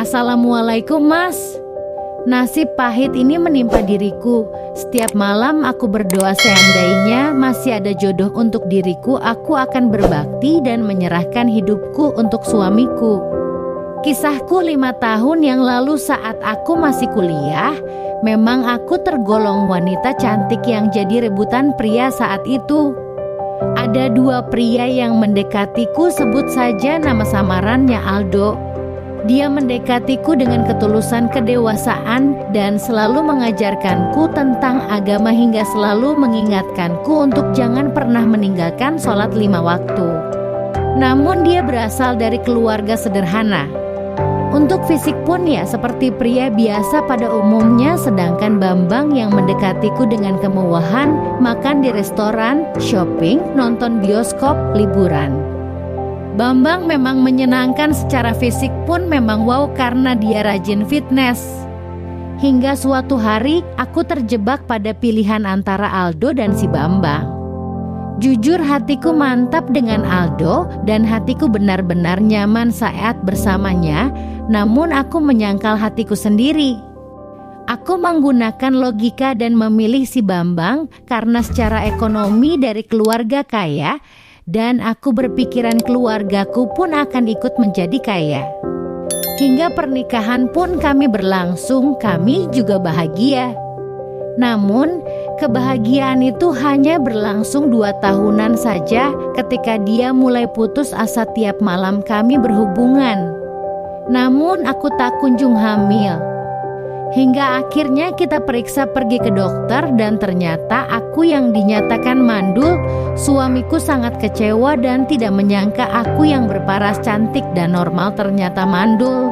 Assalamualaikum Mas. Nasib pahit ini menimpa diriku. Setiap malam aku berdoa seandainya masih ada jodoh untuk diriku, aku akan berbakti dan menyerahkan hidupku untuk suamiku. Kisahku 5 tahun yang lalu saat aku masih kuliah, memang aku tergolong wanita cantik yang jadi rebutan pria saat itu. Ada 2 pria yang mendekatiku, sebut saja nama samarannya Aldo. Dia mendekatiku dengan ketulusan kedewasaan dan selalu mengajarkanku tentang agama hingga selalu mengingatkanku untuk jangan pernah meninggalkan sholat 5 waktu. Namun dia berasal dari keluarga sederhana. Untuk fisik pun ya seperti pria biasa pada umumnya, sedangkan Bambang yang mendekatiku dengan kemewahan, makan di restoran, shopping, nonton bioskop, liburan. Bambang memang menyenangkan secara fisik pun memang wow karena dia rajin fitness. Hingga suatu hari aku terjebak pada pilihan antara Aldo dan si Bambang. Jujur hatiku mantap dengan Aldo dan hatiku benar-benar nyaman saat bersamanya. Namun aku menyangkal hatiku sendiri. Aku menggunakan logika dan memilih si Bambang karena secara ekonomi dari keluarga kaya, dan aku berpikiran keluargaku pun akan ikut menjadi kaya. Hingga pernikahan pun kami berlangsung, kami juga bahagia. Namun kebahagiaan itu hanya berlangsung 2 tahunan saja ketika dia mulai putus asa tiap malam kami berhubungan. Namun aku tak kunjung hamil. Hingga akhirnya kita periksa pergi ke dokter dan ternyata aku yang dinyatakan mandul. Suamiku sangat kecewa dan tidak menyangka aku yang berparas cantik dan normal ternyata mandul.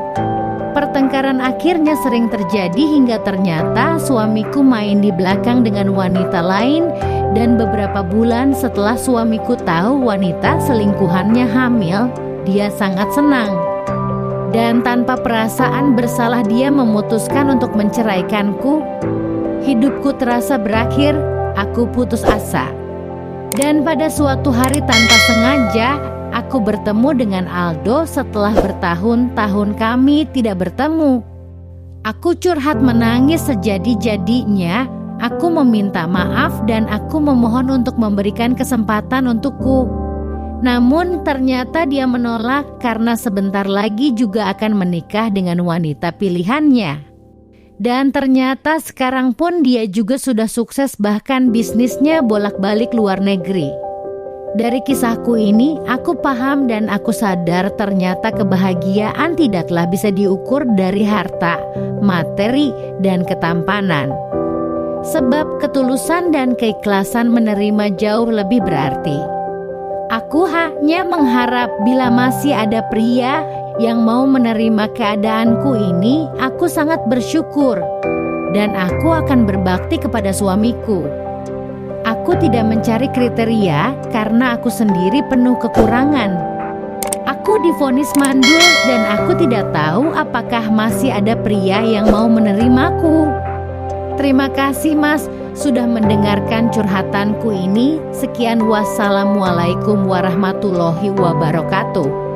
Pertengkaran akhirnya sering terjadi hingga ternyata suamiku main di belakang dengan wanita lain. Dan beberapa bulan setelah suamiku tahu wanita selingkuhannya hamil, dia sangat senang. Dan tanpa perasaan bersalah dia memutuskan untuk menceraikanku. Hidupku terasa berakhir, aku putus asa. Dan pada suatu hari tanpa sengaja, aku bertemu dengan Aldo setelah bertahun-tahun kami tidak bertemu. Aku curhat menangis sejadi-jadinya, aku meminta maaf dan aku memohon untuk memberikan kesempatan untukku. Namun ternyata dia menolak karena sebentar lagi juga akan menikah dengan wanita pilihannya. Dan ternyata sekarang pun dia juga sudah sukses, bahkan bisnisnya bolak-balik luar negeri. Dari kisahku ini aku paham dan aku sadar ternyata kebahagiaan tidaklah bisa diukur dari harta, materi, dan ketampanan. Sebab ketulusan dan keikhlasan menerima jauh lebih berarti. Aku hanya mengharap bila masih ada pria yang mau menerima keadaanku ini, aku sangat bersyukur dan aku akan berbakti kepada suamiku. Aku tidak mencari kriteria karena aku sendiri penuh kekurangan. Aku divonis mandul dan aku tidak tahu apakah masih ada pria yang mau menerimaku. Terima kasih Mas sudah mendengarkan curhatanku ini. Sekian, wassalamualaikum warahmatullahi wabarakatuh.